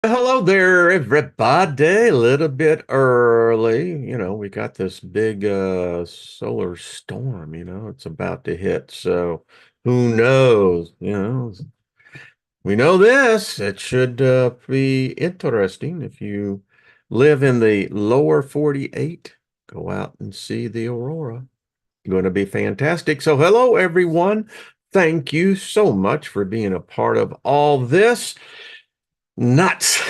Hello there, everybody. A little bit early. We got this big solar storm, it's about to hit. So who knows? We know this. It should be interesting. If you live in the lower 48, go out and see the aurora. Going to be fantastic. So hello, everyone. Thank you so much for being a part of all this. Nuts.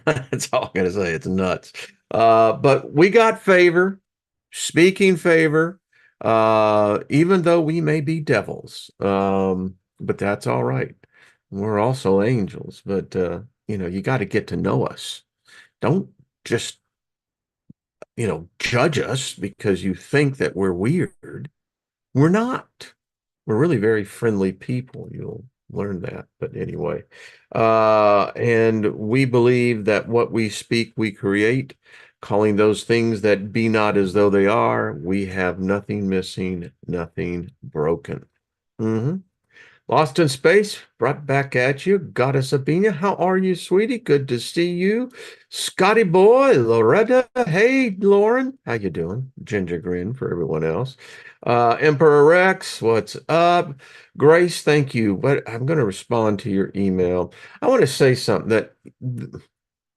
That's all I'm gonna say. It's nuts. But we got favor, speaking favor, even though we may be devils. But that's all right. We're also angels, but you got to get to know us. Don't just, judge us because you think that we're weird. We're not. We're really very friendly people. You'll learn that. But anyway, and we believe that what we speak, we create, calling those things that be not as though they are. We have nothing missing, nothing broken. Mhm. Lost in Space, brought back at you. Goddess Sabina, how are you, sweetie? Good to see you. Scotty Boy, Loretta, hey, Lauren, how you doing? Ginger Grin for everyone else. Emperor Rex, what's up? Grace, thank you. But I'm going to respond to your email. I want to say something that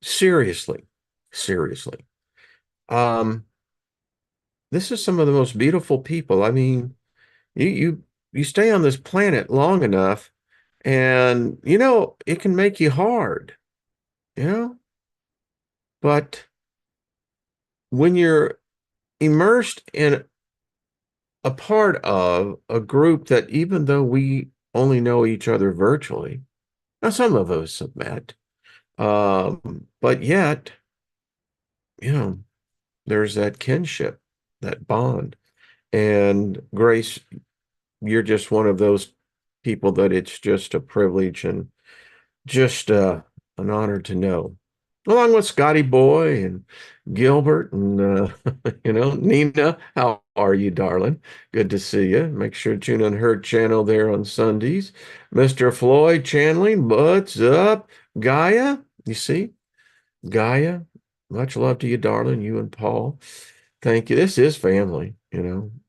seriously, seriously, um, this is some of the most beautiful people. I mean, you stay on this planet long enough and it can make you hard, you know, but when you're immersed in a part of a group that even though we only know each other virtually, now some of us have met, but yet, you know, there's that kinship, that bond. And Grace, you're just one of those people that it's just a privilege and just an honor to know, along with Scotty Boy and Gilbert and Nina. How are you, darling? Good to see you. Make sure to tune in her channel there on Sundays. Mr. Floyd Channeling, what's up? Gaia, you see, Gaia. Much love to you, darling. You and Paul. Thank you. This is family.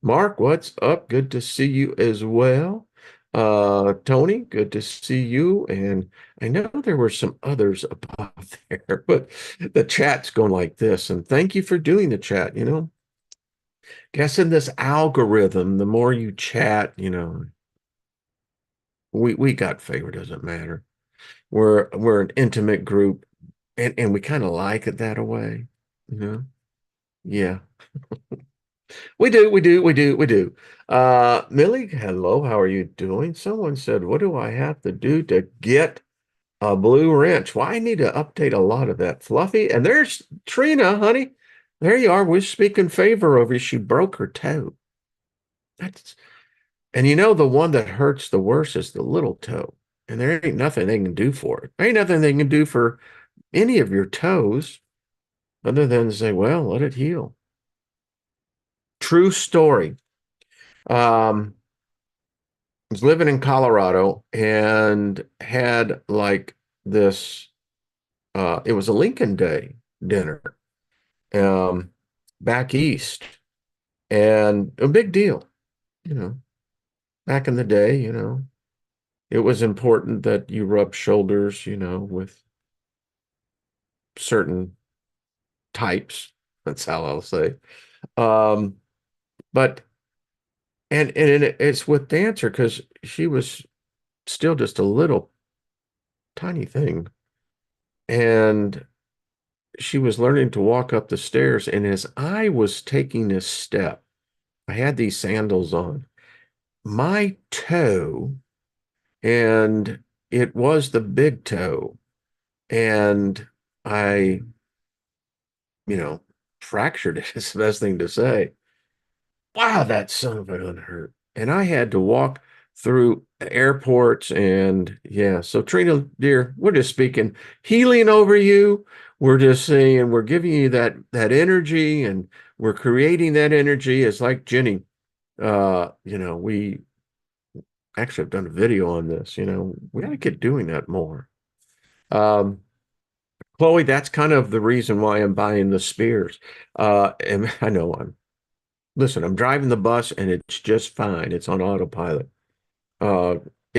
Mark, what's up? Good to see you as well. Tony, good to see you. And I know there were some others above there, but the chat's going like this. And thank you for doing the chat. Guess in this algorithm, the more you chat, we got favor, doesn't matter. We're an intimate group and we kind of like it that way, you know? Yeah. We do. Millie, hello, how are you doing? Someone said, what do I have to do to get a blue wrench? Well, I need to update a lot of that. Fluffy, and there's Trina, honey. There you are. We're speaking favor over you. She broke her toe. That's and the one that hurts the worst is the little toe. And there ain't nothing they can do for it. There ain't nothing they can do for any of your toes other than say, well, let it heal. True story. Um, was living in Colorado and had like this it was a Lincoln Day dinner um back east and a big deal, you know. Back in the day, it was important that you rub shoulders, with certain types. That's how I'll say. Um but and it's with Dancer because she was still just a little tiny thing. And she was learning to walk up the stairs. And as I was taking this step, I had these sandals on. My toe, and it was the big toe, and I, you know, fractured it. It's the best thing to say. Wow, that son of a gun hurt. And I had to walk through airports and yeah. So Trina, dear, we're just speaking healing over you. We're just saying we're giving you that energy and we're creating that energy. It's like Jenny. We actually have done a video on this. We got to get doing that more. Um, Chloe, that's kind of the reason why I'm buying the Spears. And I know listen, I'm driving the bus and it's just fine. It's on autopilot. Uh,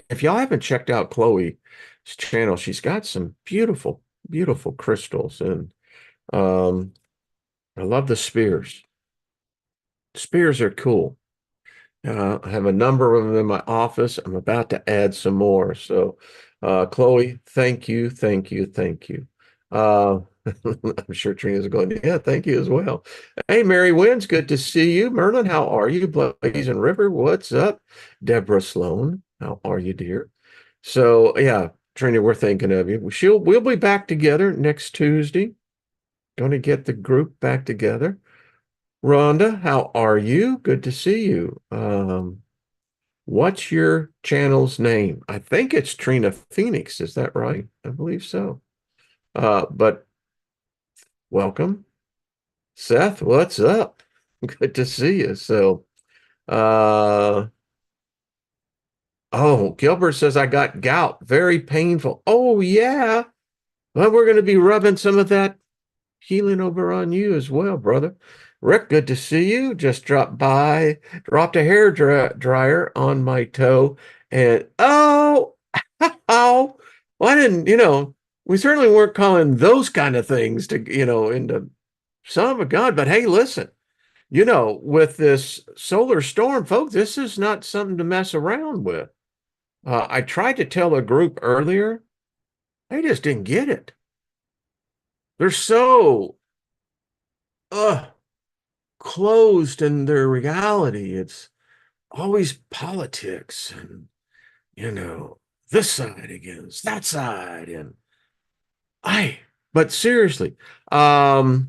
if y'all haven't checked out Chloe's channel, she's got some beautiful, beautiful crystals, and um, I love the Spears. Spears are cool. I have a number of them in my office. I'm about to add some more. So, Chloe, thank you, thank you, thank you. Uh, I'm sure Trina's going, yeah, thank you as well. Hey, Mary Wynn's good to see you. Merlin, how are you? Blazing River, what's up? Deborah Sloan, how are you, dear? So, yeah, Trina, we're thinking of you. We'll be back together next Tuesday. Going to get the group back together. Rhonda, how are you? Good to see you. What's your channel's name? I think it's Trina Phoenix. Is that right? I believe so. But welcome. Seth, what's up? Good to see you. So, uh, oh, Gilbert says I got gout. Very painful. Oh, yeah. Well, we're going to be rubbing some of that healing over on you as well, brother. Rick, good to see you. Just dropped by, dropped a hair dryer on my toe, and oh, oh, well, I didn't, we certainly weren't calling those kind of things to, into son of a gun. But hey, listen, with this solar storm, folks, this is not something to mess around with. I tried to tell a group earlier, they just didn't get it. They're so, uh, closed in their reality. It's always politics and, this side against that side. And but seriously, Jenny,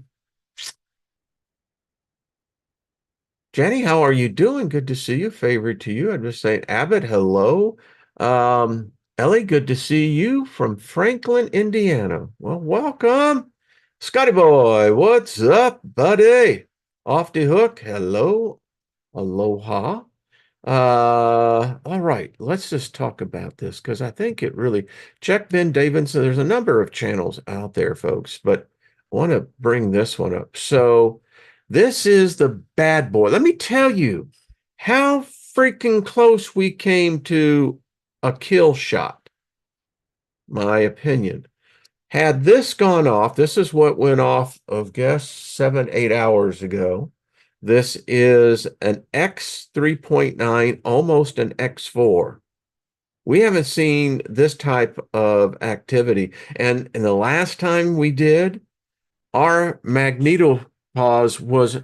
how are you doing? Good to see you. Favorite to you. I'm just saying, Abbott, hello. Ellie, good to see you from Franklin, Indiana. Well, welcome. Scotty boy, what's up, buddy? Off the hook. Hello. Aloha. All right, let's just talk about this because I think it really check Ben Davidson. There's a number of channels out there, folks, but I want to bring this one up. So this is the bad boy. Let me tell you how freaking close we came to a kill shot, my opinion. Had this gone off, this is what went off of guess 7, 8 hours ago. This is an X3.9, almost an X4. We haven't seen this type of activity. And the last time we did, our magnetopause was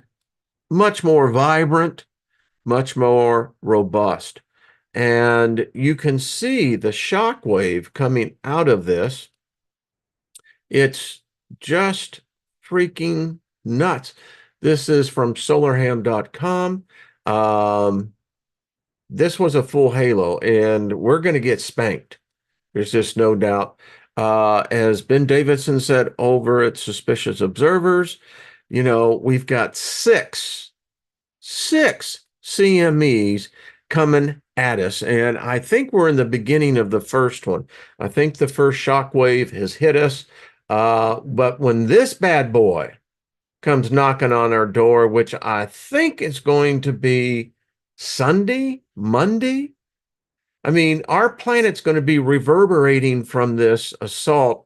much more vibrant, much more robust. And you can see the shock wave coming out of this. It's just freaking nuts. This is from solarham.com. This was a full halo, and we're going to get spanked. There's just no doubt. As Ben Davidson said over at Suspicious Observers, we've got six CMEs coming at us. And I think we're in the beginning of the first one. I think the first shock wave has hit us. But when this bad boy comes knocking on our door, which I think is going to be Sunday, Monday. I mean, our planet's going to be reverberating from this assault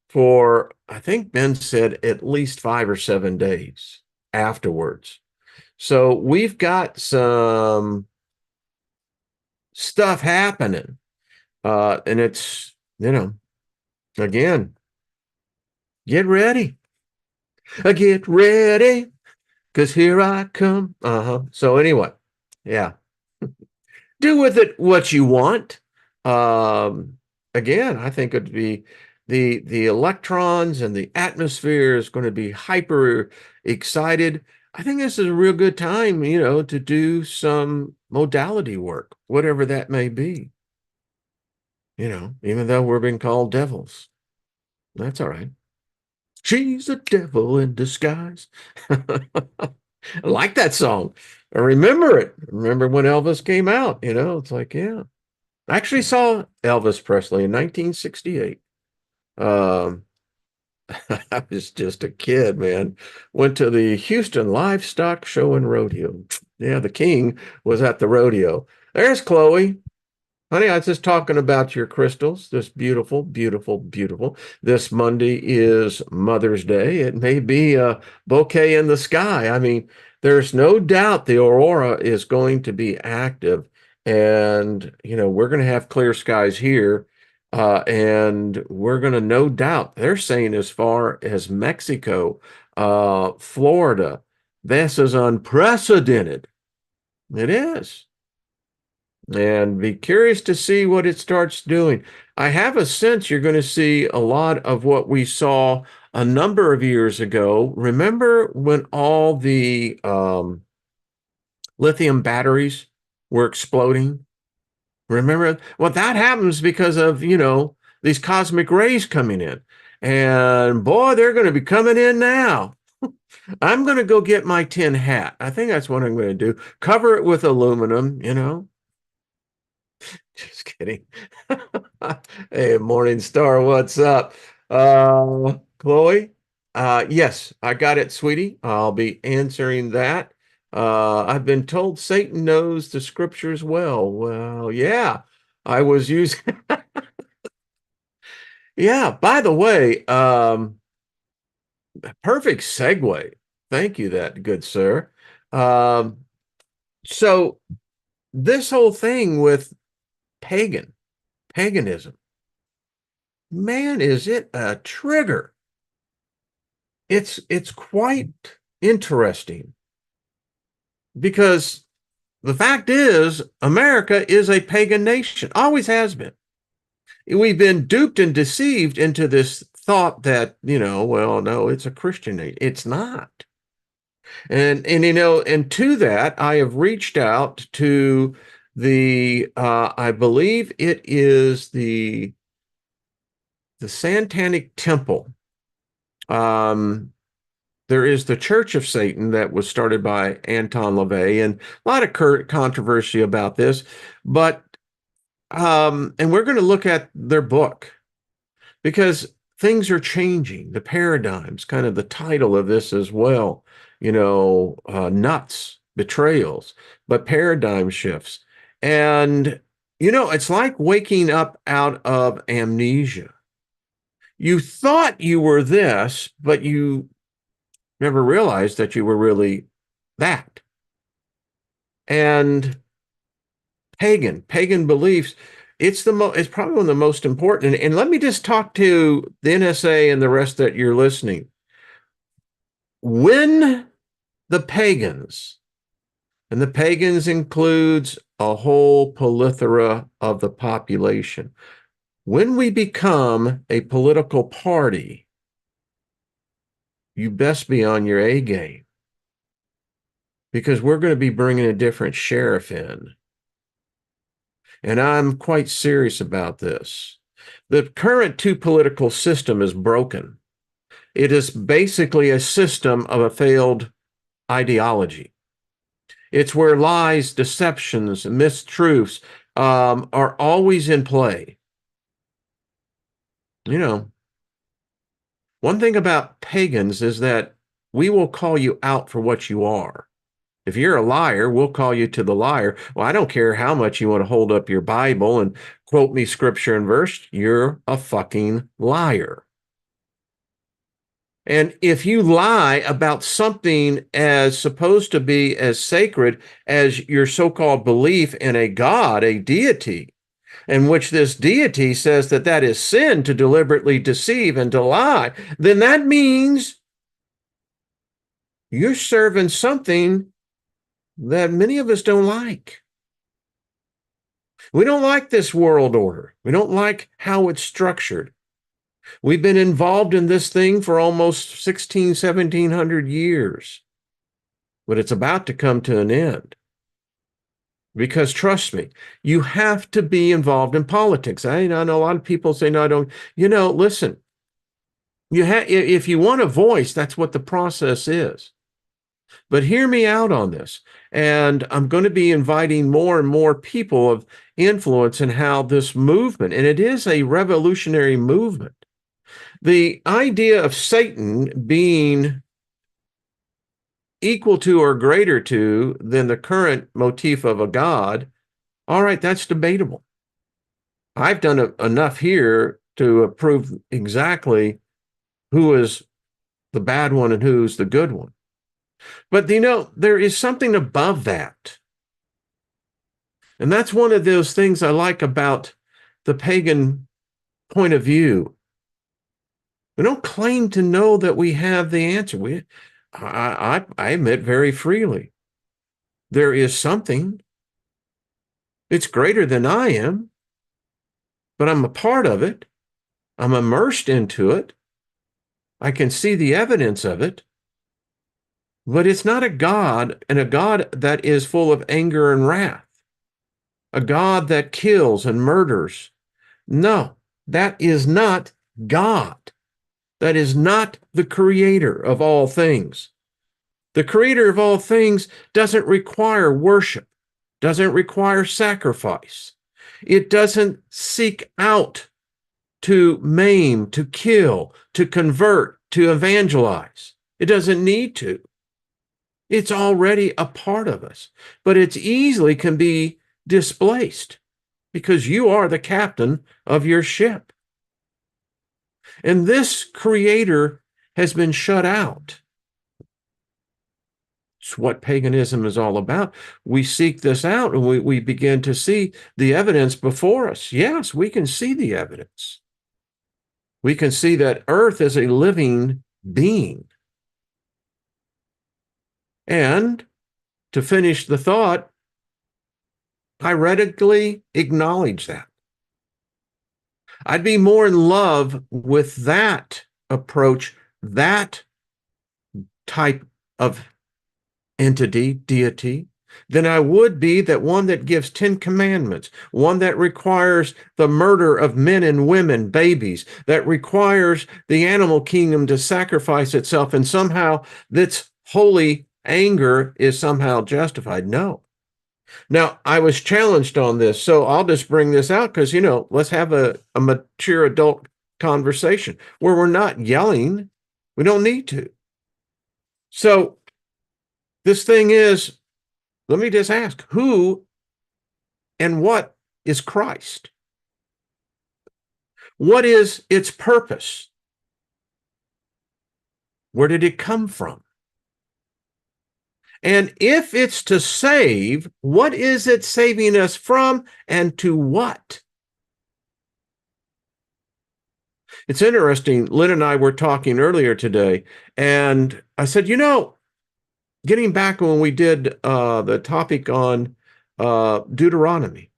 for, I think Ben said, at least 5 or 7 days afterwards. So we've got some stuff happening. And it's, again, get ready. Get ready, because here I come. So anyway, yeah. Do with it what you want. Again, I think it'd be the electrons and the atmosphere is going to be hyper excited. I think this is a real good time, to do some modality work, whatever that may be. Even though we're being called devils. That's all right. She's a devil in disguise. I like that song. I remember it. Remember when Elvis came out, it's like, yeah. I actually saw Elvis Presley in 1968. I was just a kid, man. Went to the Houston Livestock Show and Rodeo. Yeah, the king was at the rodeo. There's Chloe. Honey, I was just talking about your crystals. This beautiful, beautiful, beautiful. This Monday is Mother's Day. It may be a bouquet in the sky. I mean, there's no doubt the aurora is going to be active. And, we're going to have clear skies here. And we're going to, no doubt, they're saying as far as Mexico, Florida, this is unprecedented. It is. And be curious to see what it starts doing. I have a sense you're going to see a lot of what we saw a number of years ago. Remember when all the lithium batteries were exploding? Remember? Well, that happens because of, these cosmic rays coming in. And boy, they're going to be coming in now. I'm going to go get my tin hat. I think that's what I'm going to do. Cover it with aluminum. Just kidding. Hey, Morning Star, what's up? Chloe? Yes, I got it, sweetie. I'll be answering that. I've been told Satan knows the scriptures well. Well, yeah, I was using. Yeah, by the way, perfect segue. Thank you, that good sir. Um, so this whole thing with paganism, man, is it a trigger? It's quite interesting because the fact is America is a pagan nation, always has been. We've been duped and deceived into this thought that, well, no, it's a Christian nation. It's not. And to that, I have reached out to I believe it is the Satanic Temple. There is the Church of Satan that was started by Anton LaVey, and a lot of controversy about this. But and we're going to look at their book because things are changing. The paradigms, kind of the title of this as well. Nutz, betrayals, but paradigm shifts, and it's like waking up out of amnesia. You thought you were this, but you never realized that you were really that. And pagan beliefs, it's probably one of the most important. And let me just talk to the NSA and the rest that you're listening. When the pagans, and the pagans includes a whole plethora of the population, when we become a political party, you best be on your A game because we're going to be bringing a different sheriff in. And I'm quite serious about this. The current two political system is broken. It is basically a system of a failed ideology. It's where lies, deceptions, mistruths are always in play. One thing about pagans is that we will call you out for what you are. If you're a liar, we'll call you to the liar. Well, I don't care how much you want to hold up your Bible and quote me scripture and verse, you're a fucking liar. And if you lie about something as supposed to be as sacred as your so-called belief in a God, a deity, in which this deity says that is sin to deliberately deceive and to lie, then that means you're serving something that many of us don't like. We don't like this world order. We don't like how it's structured. We've been involved in this thing for almost 1700 years, but it's about to come to an end. Because trust me, you have to be involved in politics. I know a lot of people say, no, I don't. Listen, if you want a voice, that's what the process is. But hear me out on this. And I'm going to be inviting more and more people of influence in how this movement, and it is a revolutionary movement. The idea of Satan being equal to or greater to than the current motif of a god, all right, that's debatable. I've done enough here to prove exactly who is the bad one and who's the good one. But there is something above that. And that's one of those things I like about the pagan point of view. We don't claim to know that we have the answer. I admit very freely, there is something. It's greater than I am, but I'm a part of it. I'm immersed into it. I can see the evidence of it. But it's not a God, and a God that is full of anger and wrath, a God that kills and murders. No, that is not God. That is not the creator of all things. The creator of all things doesn't require worship, doesn't require sacrifice. It doesn't seek out to maim, to kill, to convert, to evangelize. It doesn't need to. It's already a part of us, but it easily can be displaced because you are the captain of your ship. And this creator has been shut out. It's what paganism is all about. We seek this out and we begin to see the evidence before us. Yes, we can see the evidence. We can see that Earth is a living being. And to finish the thought, I radically acknowledge that. I'd be more in love with that approach, that type of entity, deity, than I would be that one that gives 10 commandments, one that requires the murder of men and women, babies, that requires the animal kingdom to sacrifice itself, and somehow this holy anger is somehow justified. No. Now, I was challenged on this, so I'll just bring this out because, let's have a mature adult conversation where we're not yelling. We don't need to. So this thing is, let me just ask, who and what is Christ? What is its purpose? Where did it come from? And if it's to save, what is it saving us from and to what? It's interesting. Lynn and I were talking earlier today, and I said, getting back when we did the topic on Deuteronomy,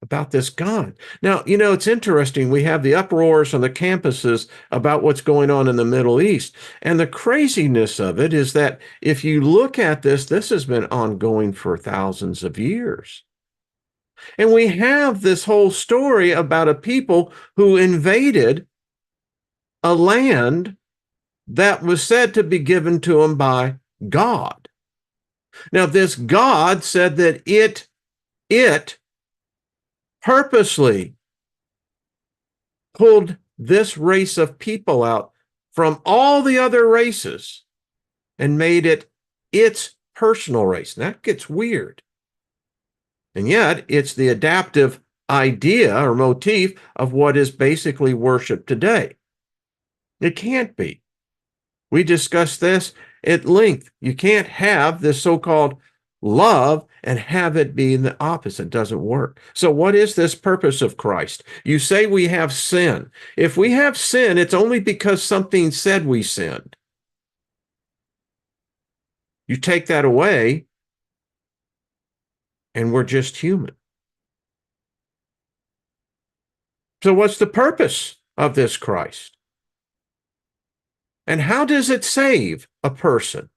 about this God. Now, it's interesting. We have the uproars on the campuses about what's going on in the Middle East. And the craziness of it is that if you look at this has been ongoing for thousands of years. And we have this whole story about a people who invaded a land that was said to be given to them by God. Now, this God said that it purposely pulled this race of people out from all the other races and made it its personal race. And that gets weird. And yet, it's the adaptive idea or motif of what is basically worship today. It can't be. We discussed this at length. You can't have this so-called love and have it be the opposite. It doesn't work. So what is this purpose of Christ? You say we have sin. If we have sin, it's only because something said we sinned. You take that away, and we're just human. So what's the purpose of this Christ? And how does it save a person?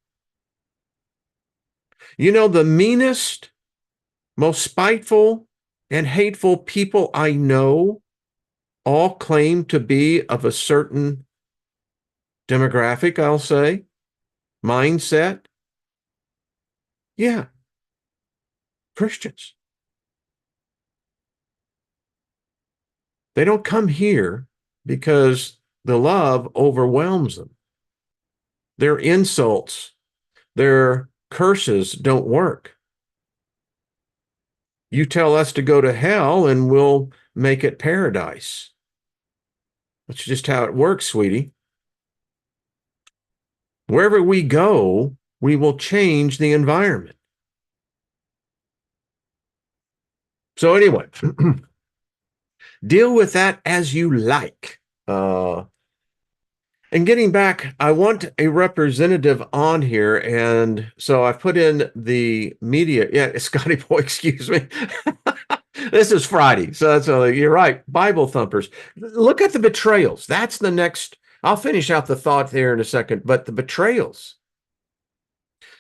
The meanest, most spiteful, and hateful people I know all claim to be of a certain demographic, I'll say, mindset. Yeah, Christians. They don't come here because the love overwhelms them. Their insults, their curses don't work. You tell us to go to hell and we'll make it paradise. That's just how it works, sweetie. Wherever we go, we will change the environment. So anyway, deal with that as you like. And getting back, I want a representative on here. And so I put in the media. Yeah, Scotty Boy, excuse me. This is Friday. So that's you're right. Bible thumpers. Look at the betrayals. That's the next. I'll finish out the thought there in a second, but the betrayals.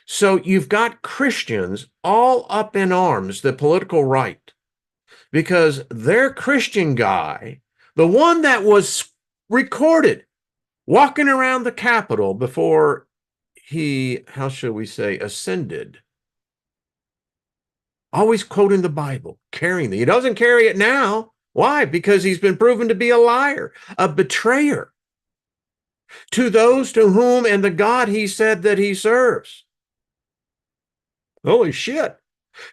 So you've got Christians all up in arms, the political right, because their Christian guy, the one that was recorded walking around the Capitol before he, how shall we say, ascended, always quoting the Bible, carrying it. He doesn't carry it now. Why? Because he's been proven to be a liar, a betrayer to those to whom and the God he said that he serves. Holy shit.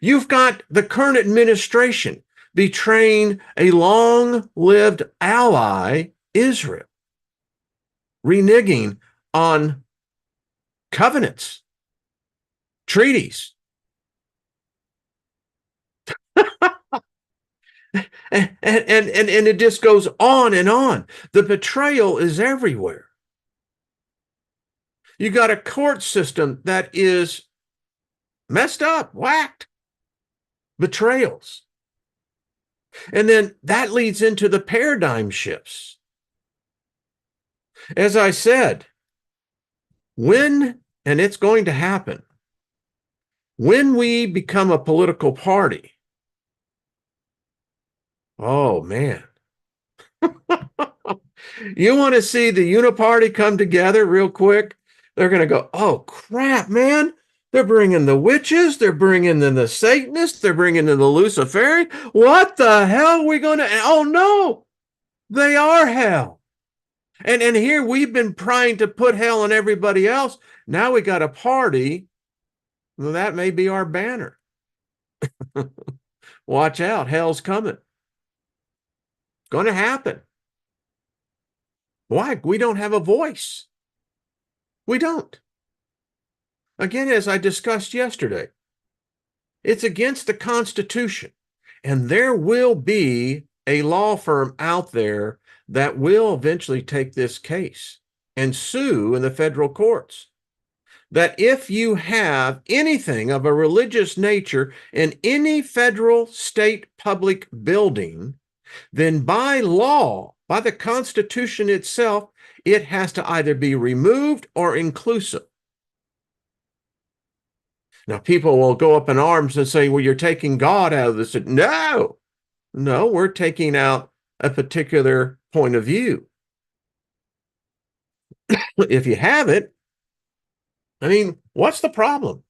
You've got the current administration betraying a long-lived ally, Israel, reneging on covenants, treaties. and it just goes on and on. The betrayal is everywhere. You got a court system that is messed up, whacked. Betrayals. And then that leads into the paradigm shifts. As I said, when, and it's going to happen, when we become a political party, oh man. You want to see the uniparty come together real quick? They're going to go, oh crap, man. They're bringing the witches. They're bringing in the Satanists. They're bringing in the Luciferian. What the hell are we going to? Oh no, they are hell. And here we've been trying to put hell on everybody else. Now we got a party. Well, that may be our banner. Watch out, hell's coming. Going to happen. Why? We don't have a voice. We don't. Again, as I discussed yesterday, it's against the Constitution. And there will be a law firm out there that will eventually take this case and sue in the federal courts. That if you have anything of a religious nature in any federal, state, public building, then by law, by the Constitution itself, it has to either be removed or inclusive. Now, people will go up in arms and say, well, you're taking God out of this. No, we're taking out a particular point of view. If you have it, I mean, what's the problem?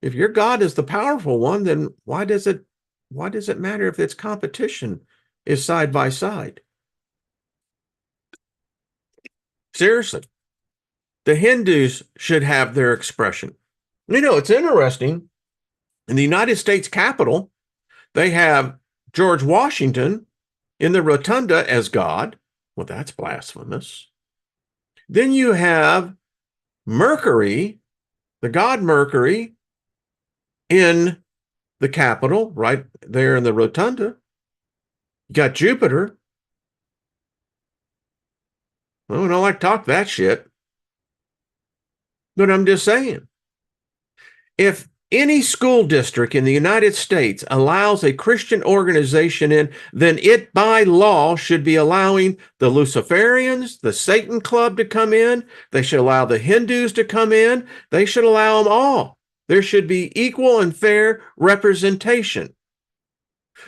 If your God is the powerful one, then why does it matter if its competition is side by side? Seriously, the Hindus should have their expression. You know, it's interesting. In the United States Capitol, they have George Washington in the rotunda as God. Well, that's blasphemous. Then you have Mercury, the god Mercury, in the Capitol, right there in the rotunda. You got Jupiter. Well, we don't like to talk that shit. But I'm just saying, if any school district in the United States allows a Christian organization in, then it by law should be allowing the Luciferians, the Satan Club to come in. They should allow the Hindus to come in. They should allow them all. There should be equal and fair representation.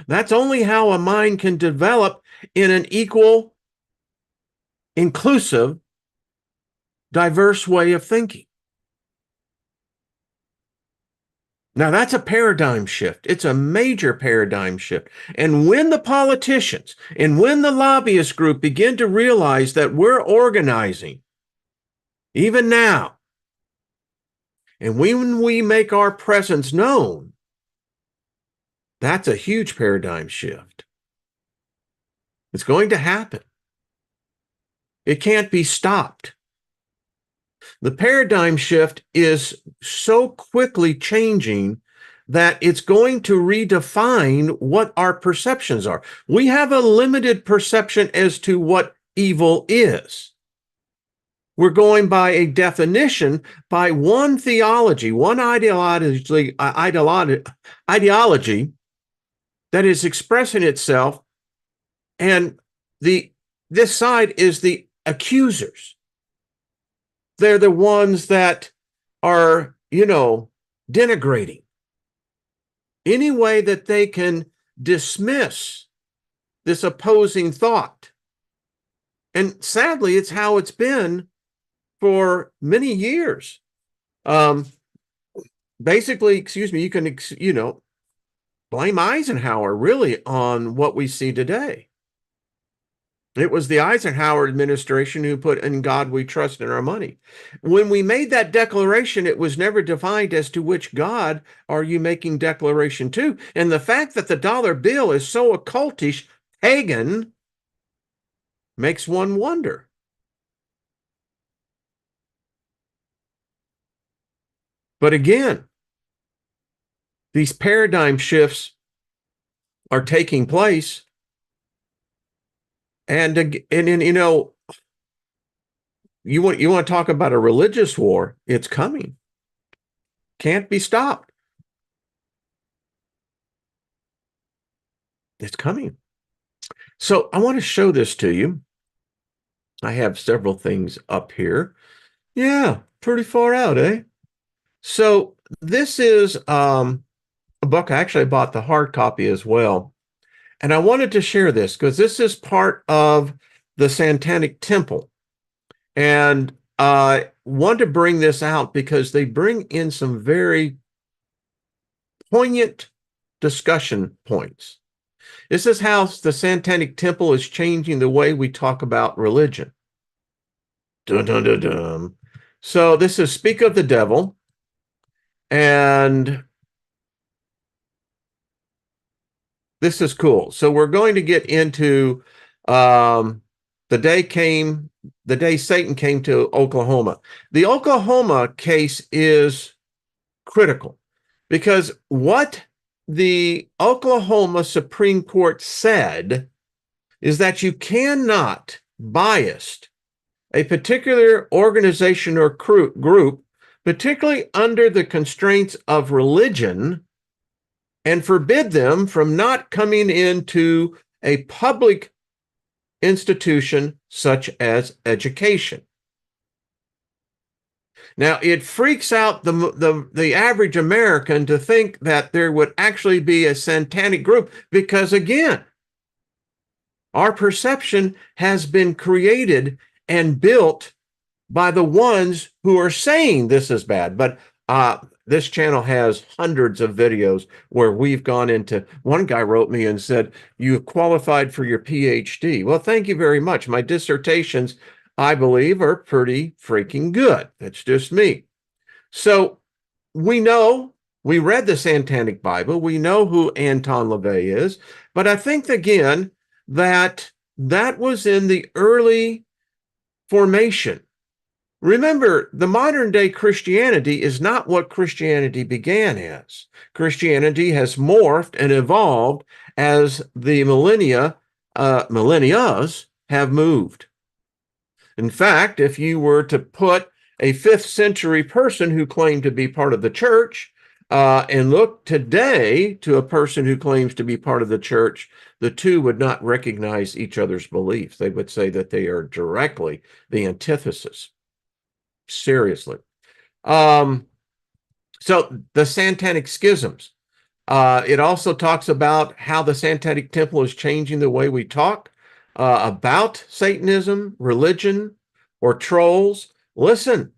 That's only how a mind can develop in an equal, inclusive, diverse way of thinking. Now, that's a paradigm shift. It's a major paradigm shift. And when the politicians and when the lobbyist group begin to realize that we're organizing, even now, and when we make our presence known, that's a huge paradigm shift. It's going to happen. It can't be stopped. The paradigm shift is so quickly changing that it's going to redefine what our perceptions are. We have a limited perception as to what evil is. We're going by a definition, by one theology, one ideology that is expressing itself, and this side is the accusers. They're the ones that are, denigrating any way that they can dismiss this opposing thought. And sadly, it's how it's been for many years. Basically, you can, blame Eisenhower really on what we see today. It was the Eisenhower administration who put "In God We Trust" in our money. When we made that declaration, it was never defined as to which God are you making declaration to. And the fact that the dollar bill is so occultish, pagan, makes one wonder. But again, these paradigm shifts are taking place. And you want to talk about a religious war? It's coming. Can't be stopped. It's coming. So I want to show this to you. I have several things up here. Yeah, pretty far out, eh? So this is a book. I bought the hard copy as well. And I wanted to share this because this is part of the Satanic Temple. And I want to bring this out because they bring in some very poignant discussion points. This is how the Satanic Temple is changing the way we talk about religion. Dun, dun, dun, dun. So this is Speak of the Devil. And this is cool. So we're going to get into the day Satan came to Oklahoma. The Oklahoma case is critical because what the Oklahoma Supreme Court said is that you cannot bias a particular organization or group, particularly under the constraints of religion, and forbid them from not coming into a public institution such as education. Now, it freaks out the average American to think that there would actually be a satanic group because, again, our perception has been created and built by the ones who are saying this is bad. But this channel has hundreds of videos where we've gone into, one guy wrote me and said, "You've qualified for your PhD. Well, thank you very much. My dissertations, I believe, are pretty freaking good. That's just me. So we read the Satanic Bible. We know who Anton LaVey is. But I think, again, that was in the early formation. Remember, the modern day Christianity is not what Christianity began as. Christianity has morphed and evolved as the millennias have moved. In fact, if you were to put a 5th century person who claimed to be part of the church and look today to a person who claims to be part of the church, the two would not recognize each other's beliefs. They would say that they are directly the antithesis. Seriously. So the Satanic schisms. It also talks about how the Satanic Temple is changing the way we talk about Satanism, religion, or trolls. Listen,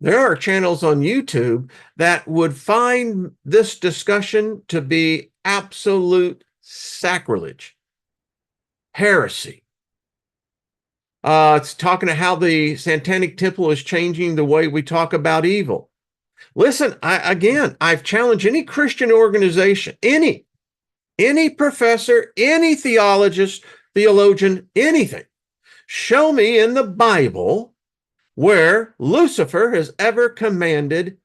There are channels on YouTube that would find this discussion to be absolute sacrilege, heresy. It's talking to how the Satanic Temple is changing the way we talk about evil. Listen, I've challenged any Christian organization, any professor, any theologian, anything. Show me in the Bible where Lucifer has ever commanded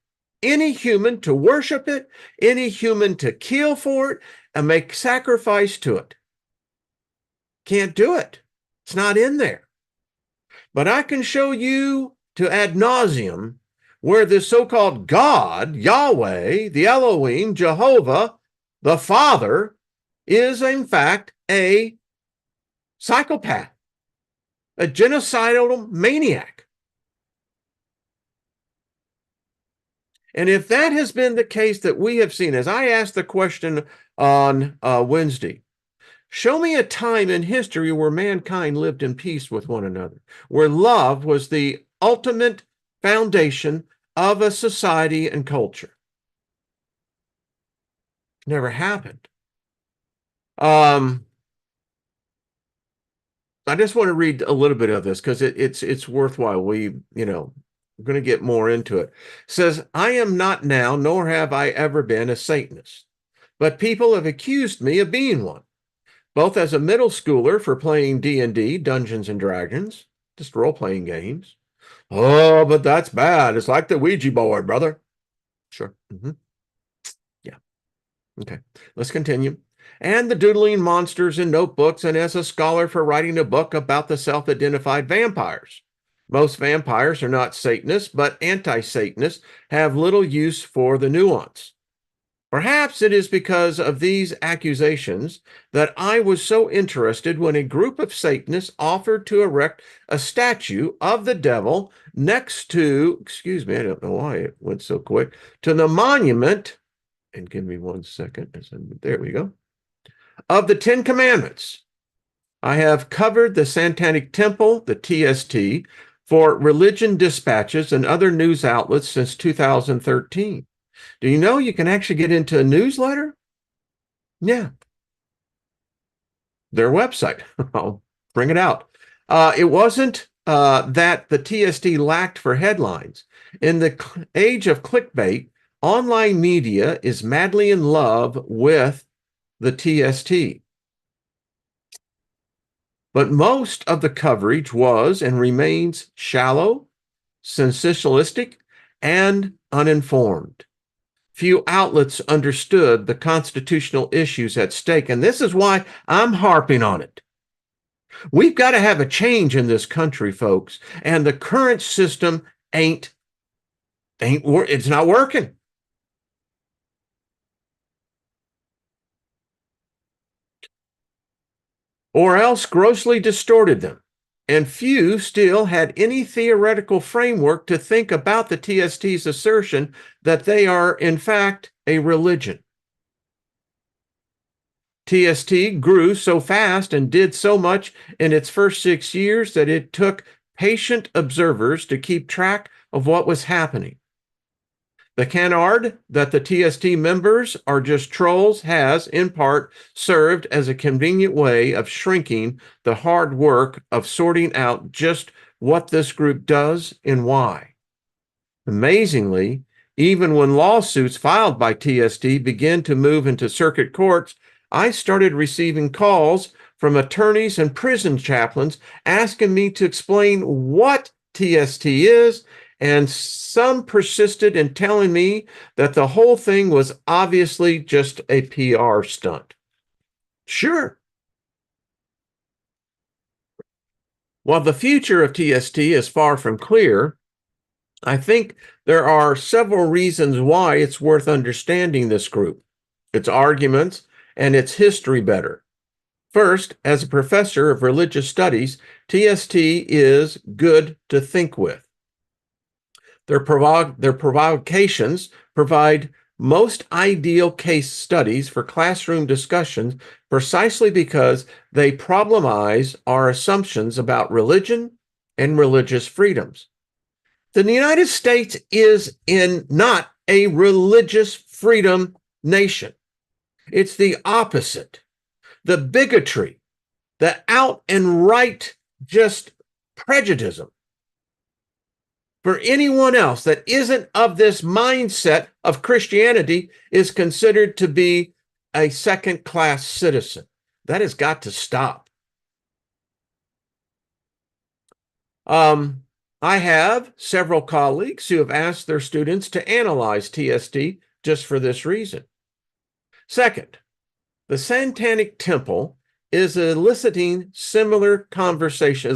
any human to worship it, any human to kill for it, and make sacrifice to it. Can't do it. It's not in there. But I can show you to ad nauseum where this so-called God, Yahweh, the Elohim, Jehovah, the Father, is in fact a psychopath, a genocidal maniac. And if that has been the case that we have seen, as I asked the question on Wednesday, show me a time in history where mankind lived in peace with one another, where love was the ultimate foundation of a society and culture. Never happened. I just want to read a little bit of this because it's worthwhile. We're going to get more into it. It says, I am not now, nor have I ever been a Satanist, but people have accused me of being one, both as a middle schooler for playing D&D, Dungeons and Dragons, just role-playing games. Oh, but that's bad. It's like the Ouija board, brother. Sure. Yeah. Okay. Let's continue. And the doodling monsters in notebooks, and as a scholar for writing a book about the self-identified vampires. Most vampires are not Satanists, but anti-Satanists have little use for the nuance. Perhaps it is because of these accusations that I was so interested when a group of Satanists offered to erect a statue of the devil next to, excuse me, I don't know why it went so quick, to the monument, and give me 1 second, there we go, of the Ten Commandments. I have covered the Satanic Temple, the TST, for Religion Dispatches and other news outlets since 2013. Do you know you can actually get into a newsletter? Yeah. Their website. I'll bring it out. It wasn't that the TST lacked for headlines. In the age of clickbait, online media is madly in love with the TST. But most of the coverage was and remains shallow, sensationalistic, and uninformed. Few outlets understood the constitutional issues at stake, and this is why I'm harping on it. We've got to have a change in this country, folks, and the current system it's not working. Or else grossly distorted them. And few still had any theoretical framework to think about the TST's assertion that they are, in fact, a religion. TST grew so fast and did so much in its first 6 years that it took patient observers to keep track of what was happening. The canard that the TST members are just trolls has, in part, served as a convenient way of shrinking the hard work of sorting out just what this group does and why. Amazingly, even when lawsuits filed by TST began to move into circuit courts, I started receiving calls from attorneys and prison chaplains asking me to explain what TST is, and some persisted in telling me that the whole thing was obviously just a PR stunt. Sure. While the future of TST is far from clear, I think there are several reasons why it's worth understanding this group, its arguments, and its history better. First, as a professor of religious studies, TST is good to think with. Their provocations provide most ideal case studies for classroom discussions precisely because they problemize our assumptions about religion and religious freedoms. The United States is not a religious freedom nation. It's the opposite. The bigotry, the out and right just prejudice for anyone else that isn't of this mindset of Christianity is considered to be a second-class citizen. That has got to stop. I have several colleagues who have asked their students to analyze TST just for this reason. Second, the Satanic Temple is eliciting similar conversations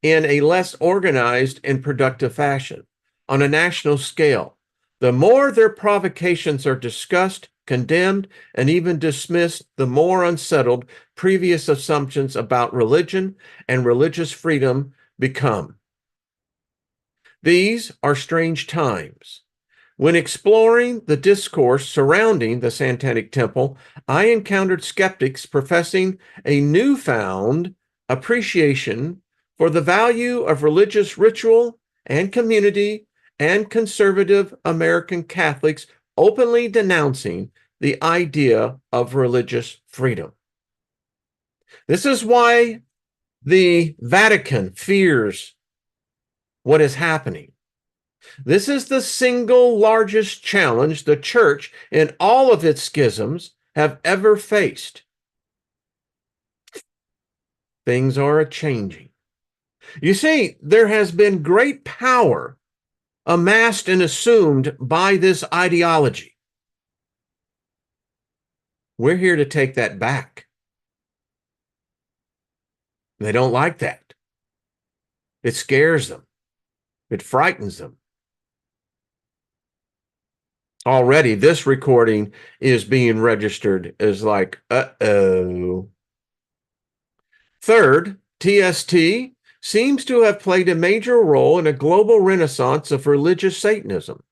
in a less organized and productive fashion on a national scale. The more their provocations are discussed, condemned, and even dismissed, the more unsettled previous assumptions about religion and religious freedom become. These are strange times. When exploring the discourse surrounding the Satanic Temple, I encountered skeptics professing a newfound appreciation for the value of religious ritual and community, and conservative American Catholics openly denouncing the idea of religious freedom. This is why the Vatican fears what is happening. This is the single largest challenge the church in all of its schisms have ever faced. Things are a-changing. You see, there has been great power amassed and assumed by this ideology. We're here to take that back. They don't like that. It scares them. It frightens them. Already, this recording is being registered as like, uh-oh. Third, TST seems to have played a major role in a global renaissance of religious Satanism.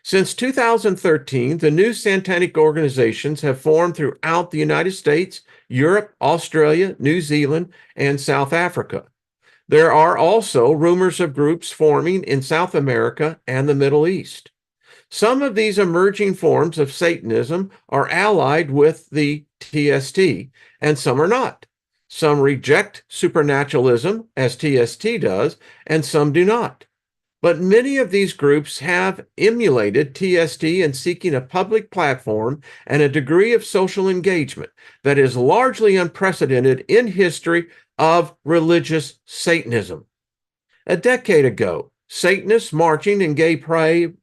Since 2013, the new satanic organizations have formed throughout the United States, Europe, Australia, New Zealand, and South Africa. There are also rumors of groups forming in South America and the Middle East. Some of these emerging forms of Satanism are allied with the TST, and some are not. Some reject supernaturalism, as TST does, and some do not. But many of these groups have emulated TST in seeking a public platform and a degree of social engagement that is largely unprecedented in history of religious Satanism. A decade ago, Satanists marching in gay pride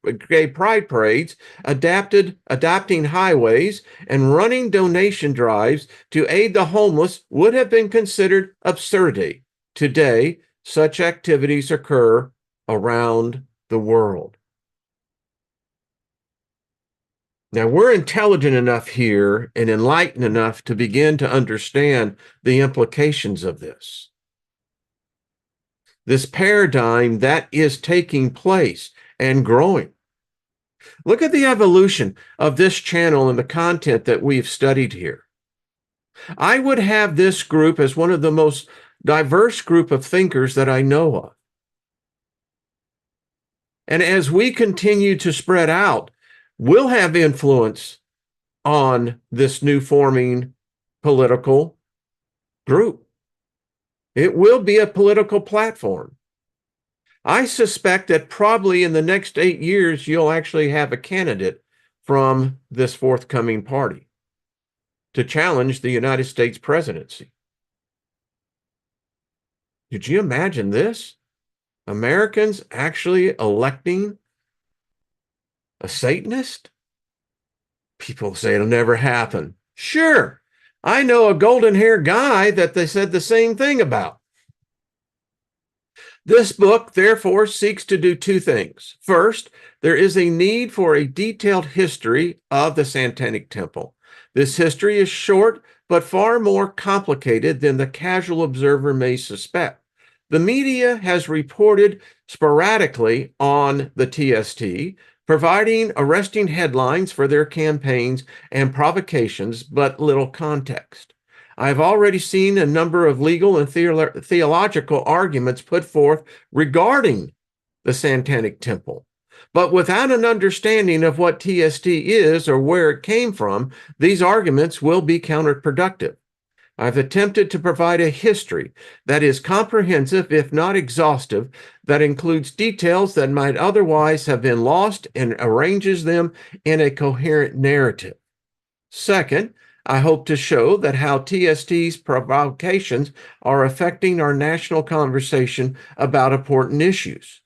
parades, adapting highways, and running donation drives to aid the homeless would have been considered absurdity. Today, such activities occur around the world. Now, we're intelligent enough here and enlightened enough to begin to understand the implications of this. This paradigm that is taking place and growing. Look at the evolution of this channel and the content that we've studied here. I would have this group as one of the most diverse group of thinkers that I know of. And as we continue to spread out, we'll have influence on this new forming political group. It will be a political platform. I suspect that probably in the next 8 years, you'll actually have a candidate from this forthcoming party to challenge the United States presidency. Did you imagine this? Americans actually electing a Satanist? People say it'll never happen. Sure. I know a golden-haired guy that they said the same thing about. This book, therefore, seeks to do two things. First, there is a need for a detailed history of the Satanic Temple. This history is short, but far more complicated than the casual observer may suspect. The media has reported sporadically on the TST, providing arresting headlines for their campaigns and provocations, but little context. I've already seen a number of legal and theological arguments put forth regarding the Satanic Temple. But without an understanding of what TST is or where it came from, these arguments will be counterproductive. I've attempted to provide a history that is comprehensive, if not exhaustive, that includes details that might otherwise have been lost and arranges them in a coherent narrative. Second, I hope to show that how TST's provocations are affecting our national conversation about important issues.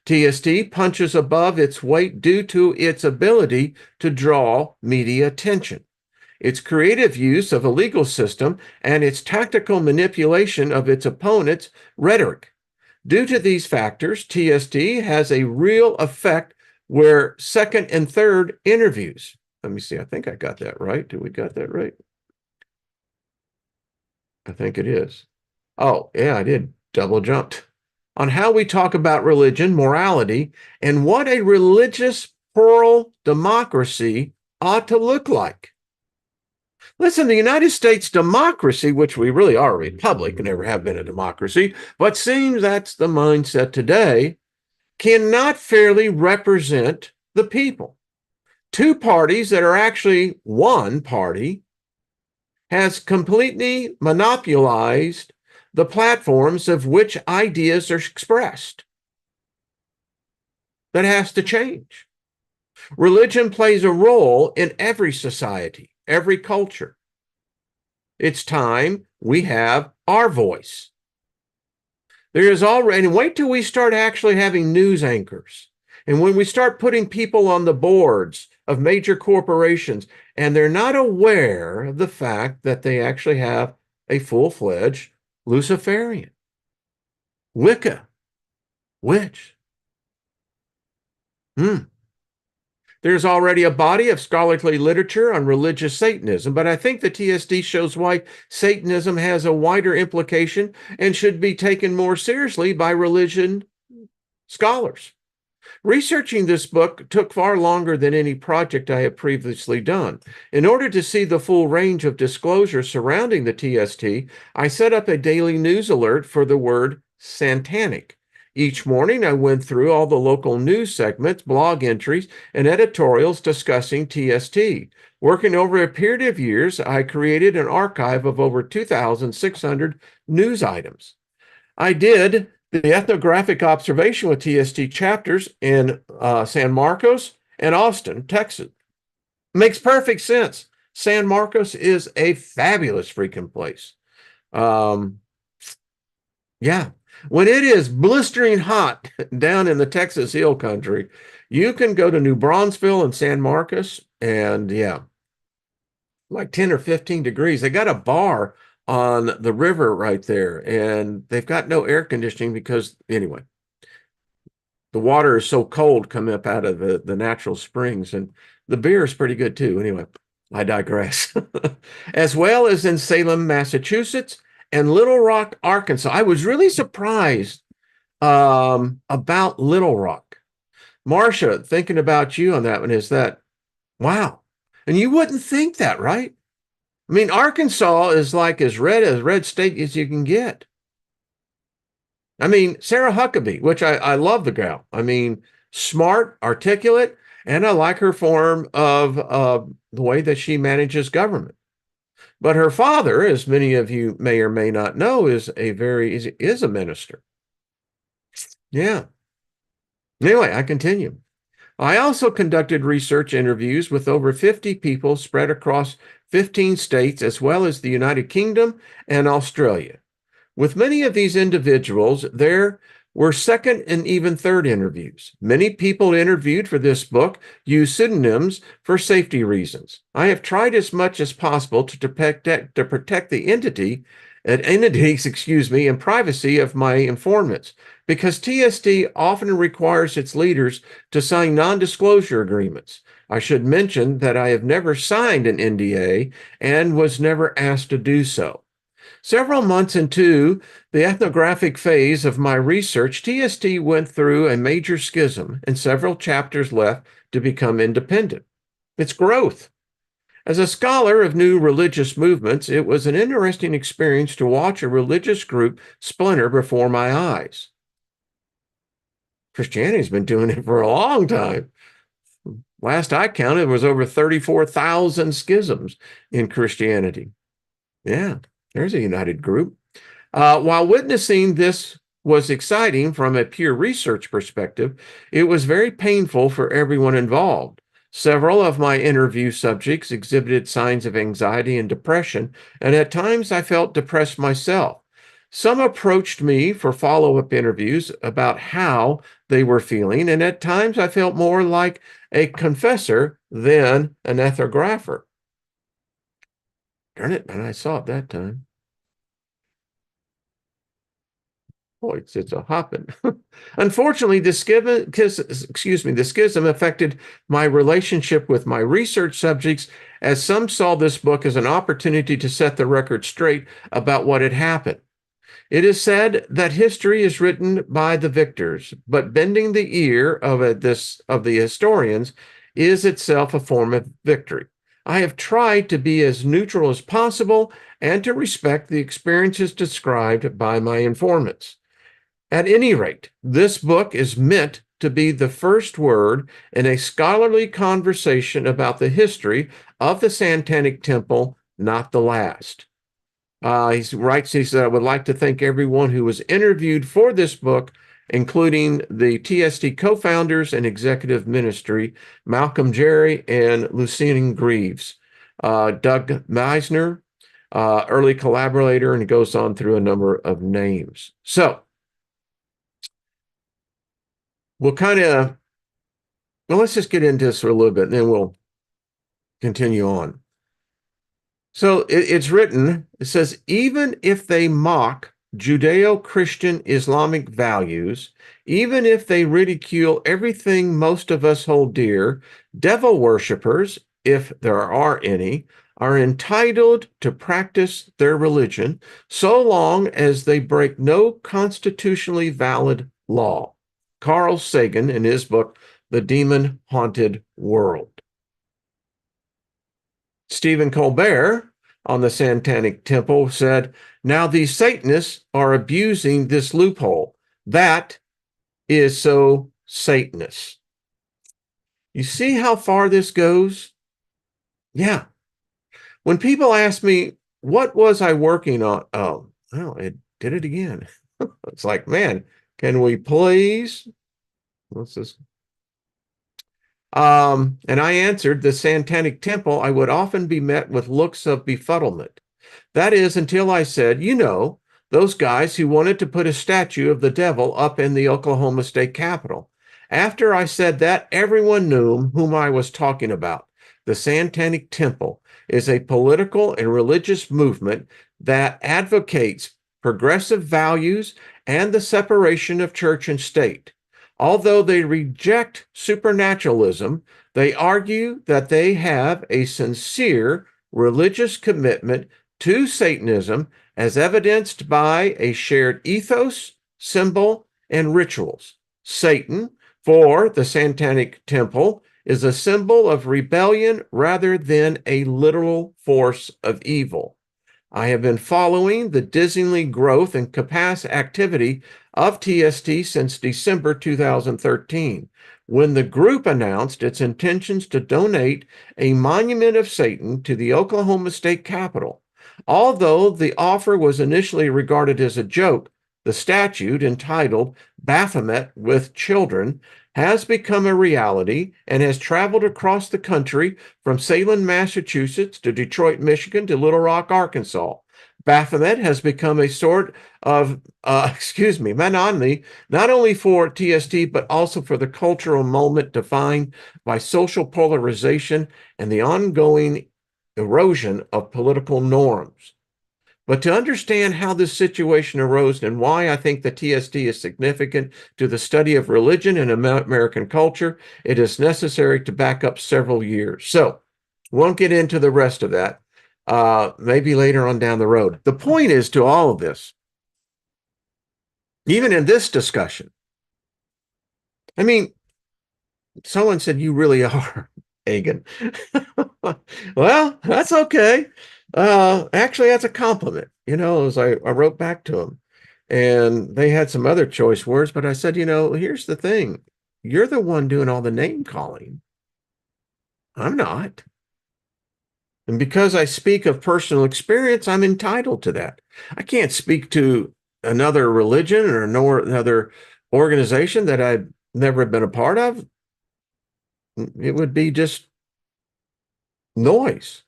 TST punches above its weight due to its ability to draw media attention, its creative use of a legal system, and its tactical manipulation of its opponent's rhetoric. Due to these factors, TST has a real effect where second and third interviews. Let me see, I think I got that right. Did we got that right? I think it is. Oh, yeah, I did. Double jumped. On how we talk about religion, morality, and what a religious plural democracy ought to look like. Listen, the United States democracy, which we really are a republic and never have been a democracy, but seems that's the mindset today, cannot fairly represent the people. Two parties that are actually one party has completely monopolized the platforms of which ideas are expressed. That has to change. Religion plays a role in every society, every culture. It's time we have our voice. There is already, and wait till we start actually having news anchors. And when we start putting people on the boards of major corporations, and they're not aware of the fact that they actually have a full-fledged Luciferian, Wicca, witch. There's already a body of scholarly literature on religious Satanism, but I think the TSD shows why Satanism has a wider implication and should be taken more seriously by religion scholars. Researching this book took far longer than any project I have previously done. In order to see the full range of disclosure surrounding the TST, I set up a daily news alert for the word satanic. Each morning, I went through all the local news segments, blog entries, and editorials discussing TST. Working over a period of years, I created an archive of over 2,600 news items. I did the ethnographic observation with TST chapters in San Marcos and Austin, Texas. Makes perfect sense. San Marcos is a fabulous freaking place. Yeah. When it is blistering hot down in the Texas Hill Country, you can go to New Braunfels and San Marcos, and yeah, like 10 or 15 degrees. They got a bar on the river right there, and they've got no air conditioning because, anyway, the water is so cold coming up out of the natural springs, and the beer is pretty good too. Anyway, I digress. As well as in Salem, Massachusetts, and Little Rock, Arkansas. I was really surprised about Little Rock. Marcia, thinking about you on that one, is that, wow. And you wouldn't think that, right? I mean, Arkansas is like as red state as you can get. I mean, Sarah Huckabee, which I love the gal. I mean, smart, articulate, and I like her form of the way that she manages government. But her father, as many of you may or may not know, is a minister. Yeah. Anyway, I continue. I also conducted research interviews with over 50 people spread across 15 states, as well as the United Kingdom and Australia. With many of these individuals, there were second and even third interviews. Many people interviewed for this book use pseudonyms for safety reasons. I have tried as much as possible to protect the entities, and privacy of my informants, because TSD often requires its leaders to sign non-disclosure agreements. I should mention that I have never signed an NDA and was never asked to do so. Several months into the ethnographic phase of my research, TST went through a major schism and several chapters left to become independent. It's growth. As a scholar of new religious movements, it was an interesting experience to watch a religious group splinter before my eyes. Christianity's been doing it for a long time. Last I counted, there was over 34,000 schisms in Christianity. Yeah, there's a united group. While witnessing this was exciting from a pure research perspective, it was very painful for everyone involved. Several of my interview subjects exhibited signs of anxiety and depression, and at times I felt depressed myself. Some approached me for follow-up interviews about how they were feeling, and at times I felt more like a confessor than an ethnographer. Darn it, man, I saw it that time. Boy, it's a hopping. Unfortunately, the schism affected my relationship with my research subjects, as some saw this book as an opportunity to set the record straight about what had happened. It is said that history is written by the victors, but bending the ear of the historians is itself a form of victory. I have tried to be as neutral as possible and to respect the experiences described by my informants. At any rate, this book is meant to be the first word in a scholarly conversation about the history of the Satanic Temple, not the last. He writes, he said, I would like to thank everyone who was interviewed for this book, including the TST co-founders and executive ministry, Malcolm Jerry and Lucien Greaves, Doug Meisner, early collaborator, and it goes on through a number of names. So we'll let's just get into this for a little bit, and then we'll continue on. So it's written, it says, even if they mock Judeo-Christian Islamic values, even if they ridicule everything most of us hold dear, devil worshippers, if there are any, are entitled to practice their religion so long as they break no constitutionally valid law. Carl Sagan in his book, The Demon Haunted World. Stephen Colbert on the Satanic Temple said, now these Satanists are abusing this loophole. That is so Satanist. You see how far this goes? Yeah. When people ask me, what was I working on? Oh, well, it did it again. It's like, man, can we please? What's this? And I answered, the Satanic Temple, I would often be met with looks of befuddlement. That is, until I said, you know, those guys who wanted to put a statue of the devil up in the Oklahoma State Capitol. After I said that, everyone knew whom I was talking about. The Satanic Temple is a political and religious movement that advocates progressive values and the separation of church and state. Although they reject supernaturalism, they argue that they have a sincere religious commitment to Satanism as evidenced by a shared ethos, symbol, and rituals. Satan, for the Satanic Temple, is a symbol of rebellion rather than a literal force of evil. I have been following the dizzying growth and capacity activity of TST since December 2013, when the group announced its intentions to donate a monument of Satan to the Oklahoma State Capitol. Although the offer was initially regarded as a joke, the statute entitled Baphomet with Children has become a reality and has traveled across the country from Salem, Massachusetts to Detroit, Michigan to Little Rock, Arkansas. Baphomet has become a sort of, not only for TST, but also for the cultural moment defined by social polarization and the ongoing erosion of political norms. But to understand how this situation arose and why I think the TST is significant to the study of religion and American culture, it is necessary to back up several years. So, won't get into the rest of that, maybe later on down the road. The point is to all of this, even in this discussion, I mean, someone said, you really are, Agan. Well, that's okay. Actually, that's a compliment. As I wrote back to them, and they had some other choice words, but I said, here's the thing. You're the one doing all the name calling. I'm not. And because I speak of personal experience, I'm entitled to that. I can't speak to another religion or nor another organization that I've never been a part of. It would be just noise.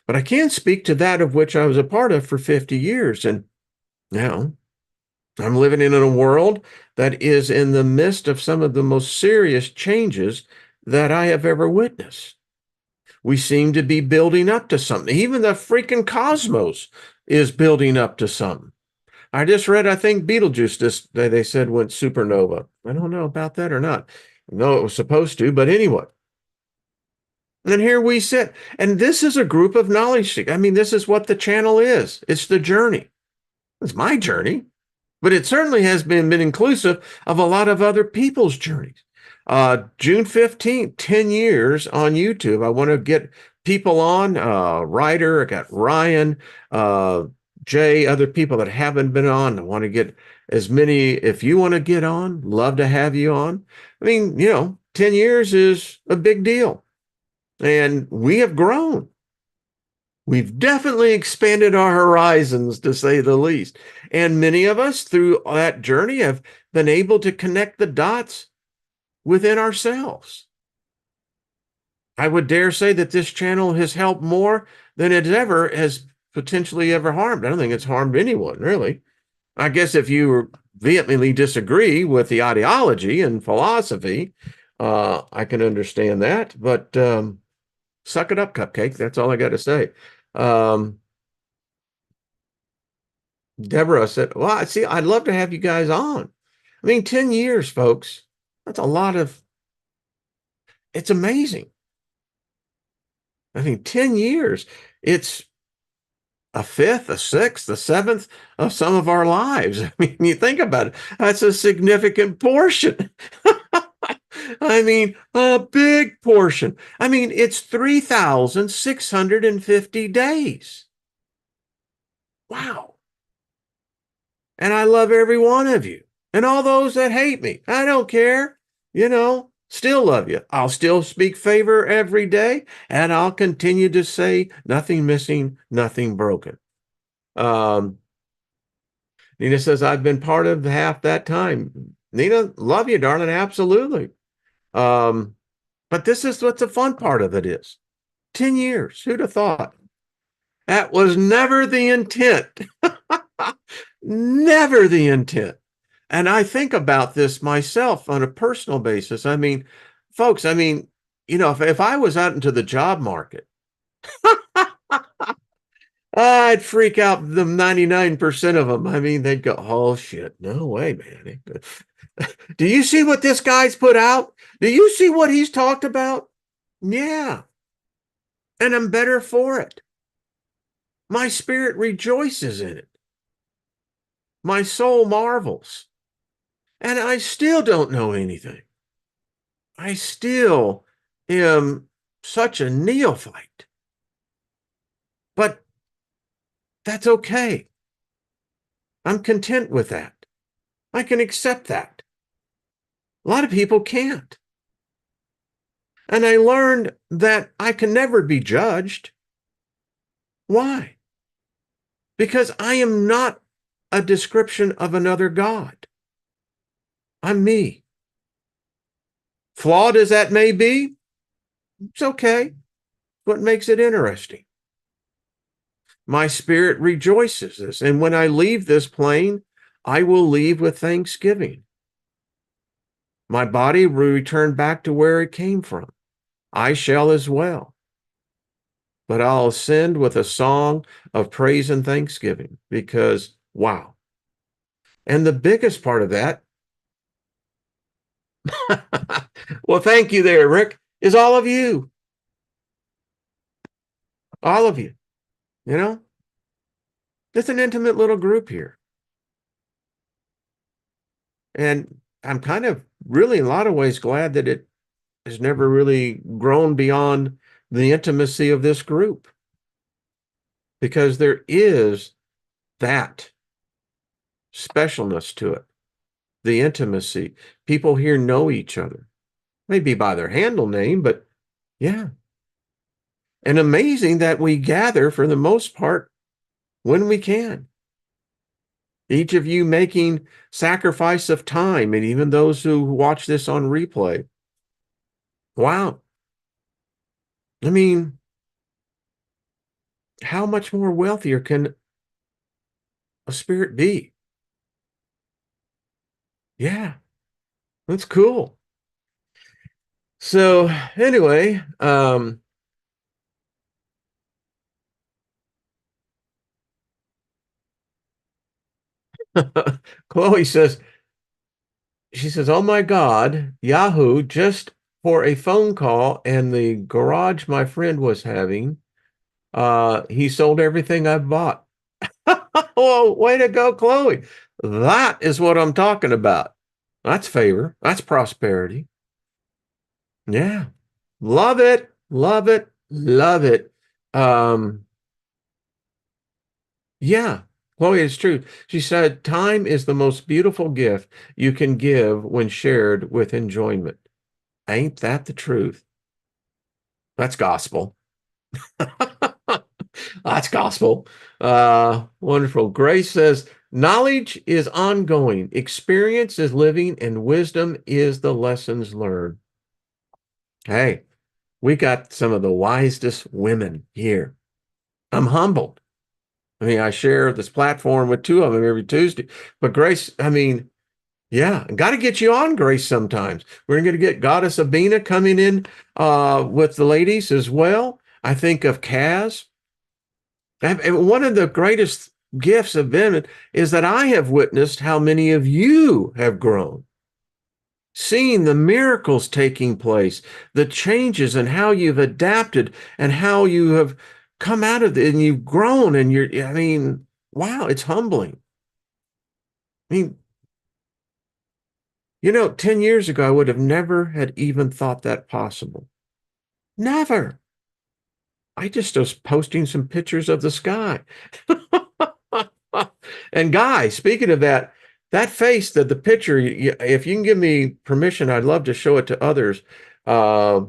But I can speak to that of which I was a part of for 50 years. And now I'm living in a world that is in the midst of some of the most serious changes that I have ever witnessed. We seem to be building up to something. Even the freaking cosmos is building up to something. I just read, I think Beetlejuice they said went supernova. I don't know about that or not. No, it was supposed to, but anyway. And here we sit. And this is a group of knowledge seekers. I mean, this is what the channel is. It's the journey. It's my journey, but it certainly has been inclusive of a lot of other people's journeys. June 15th, 10 years on YouTube. I want to get people on, Ryder, I got Ryan, Jay, other people that haven't been on. I want to get as many. If you want to get on, love to have you on. I mean, 10 years is a big deal. And we have grown. We've definitely expanded our horizons, to say the least. And many of us through that journey have been able to connect the dots within ourselves. I would dare say that this channel has helped more than it ever has potentially ever harmed. I don't think it's harmed anyone, really. I guess if you vehemently disagree with the ideology and philosophy, I can understand that. But suck it up, Cupcake. That's all I got to say. Deborah said, well, see, I'd love to have you guys on. I mean, 10 years, folks. That's a lot of, it's amazing. I mean, 10 years. It's a fifth, a sixth, a seventh of some of our lives. I mean, you think about it, that's a significant portion. I mean, a big portion. I mean, it's 3,650 days. Wow. And I love every one of you. And all those that hate me, I don't care. Still love you. I'll still speak favor every day, and I'll continue to say nothing missing, nothing broken. Nina says, I've been part of half that time. Nina, love you, darling. Absolutely. But this is what the fun part of it is. 10 years. Who'd have thought? That was never the intent. Never the intent. And I think about this myself on a personal basis. I mean, folks, if I was out into the job market, I'd freak out the 99% of them. I mean, they'd go, oh shit, no way, man. Do you see what this guy's put out? Do you see what he's talked about? Yeah. And I'm better for it. My spirit rejoices in it. My soul marvels. And I still don't know anything. I still am such a neophyte. But that's okay. I'm content with that. I can accept that. A lot of people can't. And I learned that I can never be judged. Why? Because I am not a description of another God. I'm me. Flawed as that may be, it's okay. What makes it interesting? My spirit rejoices this. And when I leave this plane, I will leave with thanksgiving. My body will return back to where it came from. I shall as well. But I'll ascend with a song of praise and thanksgiving because, wow. And the biggest part of that, well, thank you there, Rick, is all of you. All of you. It's an intimate little group here. And I'm kind of really, in a lot of ways, glad that it has never really grown beyond the intimacy of this group, because there is that specialness to it, the intimacy. People here know each other, maybe by their handle name, but yeah. And amazing that we gather for the most part when we can. Each of you making sacrifice of time, and even those who watch this on replay. Wow. I mean, how much more wealthier can a spirit be? Yeah, that's cool. So anyway, Chloe says, she says, "Oh my God, Yahoo, just for a phone call and the garage my friend was having, he sold everything I've bought." Oh, way to go, Chloe. That is what I'm talking about. That's favor. That's prosperity. Yeah. Love it. Love it. Love it. Um, yeah. Chloe, it's true. She said, time is the most beautiful gift you can give when shared with enjoyment. Ain't that the truth? That's gospel. That's gospel. Wonderful. Grace says, knowledge is ongoing, experience is living, and wisdom is the lessons learned. Hey, we got some of the wisest women here. I'm humbled. I mean, I share this platform with two of them every Tuesday. But Grace, I mean, yeah, got to get you on, Grace, sometimes. We're going to get Goddess Abina coming in with the ladies as well. I think of Kaz. And one of the greatest gifts of been is that I have witnessed how many of you have grown, seeing the miracles taking place, the changes and how you've adapted and how you have come out of it and you've grown and I mean, wow, it's humbling. I mean, 10 years ago, I would have never had even thought that possible. Never. I just was posting some pictures of the sky. And Guy, speaking of that, that face, that the picture, if you can give me permission, I'd love to show it to others. Uh,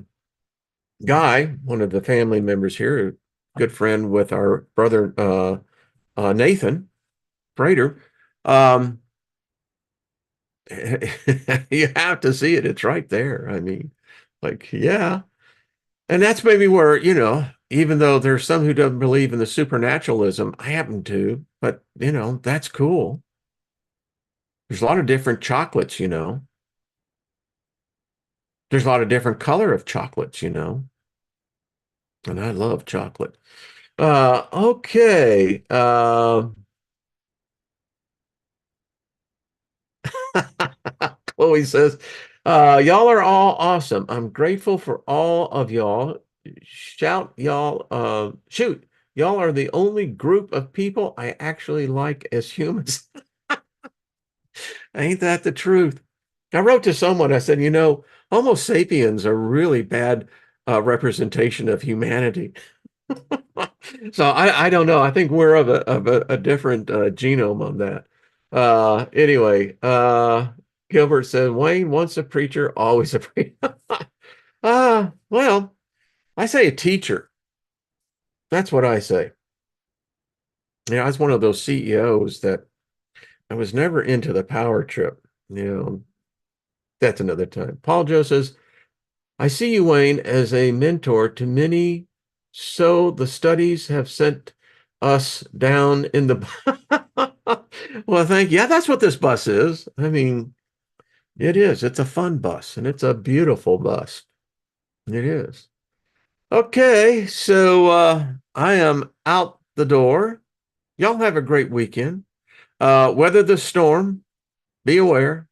Guy, one of the family members here, a good friend with our brother Nathan Prater, um, you have to see it. It's right there. I mean, like, yeah. And that's maybe where, even though there's some who don't believe in the supernaturalism, I happen to, but, that's cool. There's a lot of different chocolates. There's a lot of different color of chocolates. And I love chocolate. Okay. Chloe says, y'all are all awesome. I'm grateful for all of y'all. Shoot, y'all are the only group of people I actually like as humans. Ain't that the truth? I wrote to someone, I said, Homo sapiens are really bad representation of humanity. So I don't know. I think we're of a different genome on that. Anyway, Gilbert said, Wayne, once a preacher, always a preacher. Well, I say a teacher. That's what I say. I was one of those CEOs that I was never into the power trip. That's another time. Paul Joe says, I see you, Wayne, as a mentor to many. So the studies have sent us down in the. Well, thank you. Yeah, that's what this bus is. I mean, it is. It's a fun bus and it's a beautiful bus. It is. Okay, so I am out the door. Y'all have a great weekend. Weather the storm, be aware,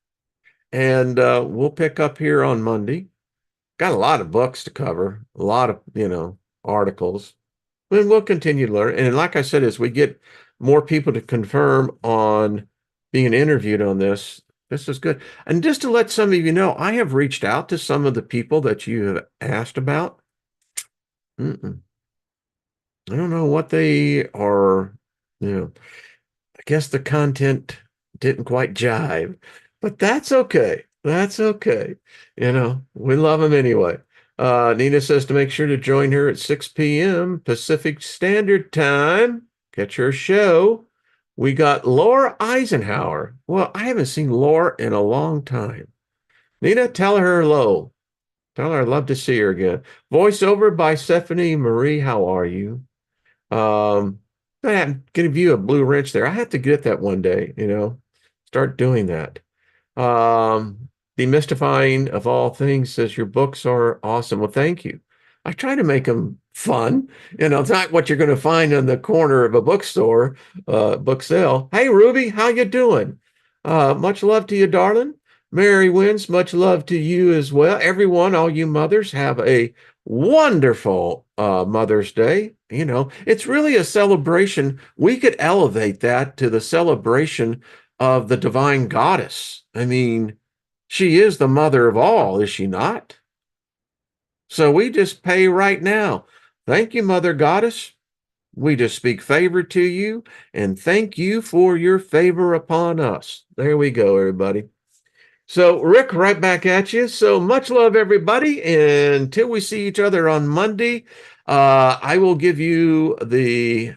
and we'll pick up here on Monday. Got a lot of books to cover, a lot of, articles. And we'll continue to learn. And like I said, as we get more people to confirm on being interviewed on this is good. And just to let some of you know, I have reached out to some of the people that you have asked about. Mm-mm. I don't know what they are, you know. I guess the content didn't quite jive, but that's okay. That's okay. We love them anyway. Nina says to make sure to join her at 6 p.m. Pacific Standard Time. Catch her show. We got Laura Eisenhower. Well, I haven't seen Laura in a long time. Nina, tell her hello. Tell her I'd love to see her again. Voiceover by Stephanie Marie. How are you? Um, Man, give you a blue wrench there. I have to get that one day, start doing that. Demystifying of all things says your books are awesome. Well, thank you. I try to make them fun. It's not what you're going to find in the corner of a bookstore, book sale. Hey, Ruby, how you doing? Much love to you, darling. Mary Wins, much love to you as well. Everyone, all you mothers, have a wonderful Mother's Day. It's really a celebration. We could elevate that to the celebration of the divine goddess. I mean, she is the mother of all, is she not? So we just pay right now. Thank you, Mother Goddess. We just speak favor to you and thank you for your favor upon us. There we go, everybody. So, Rick, right back at you. So much love, everybody. Until we see each other on Monday, I will give you the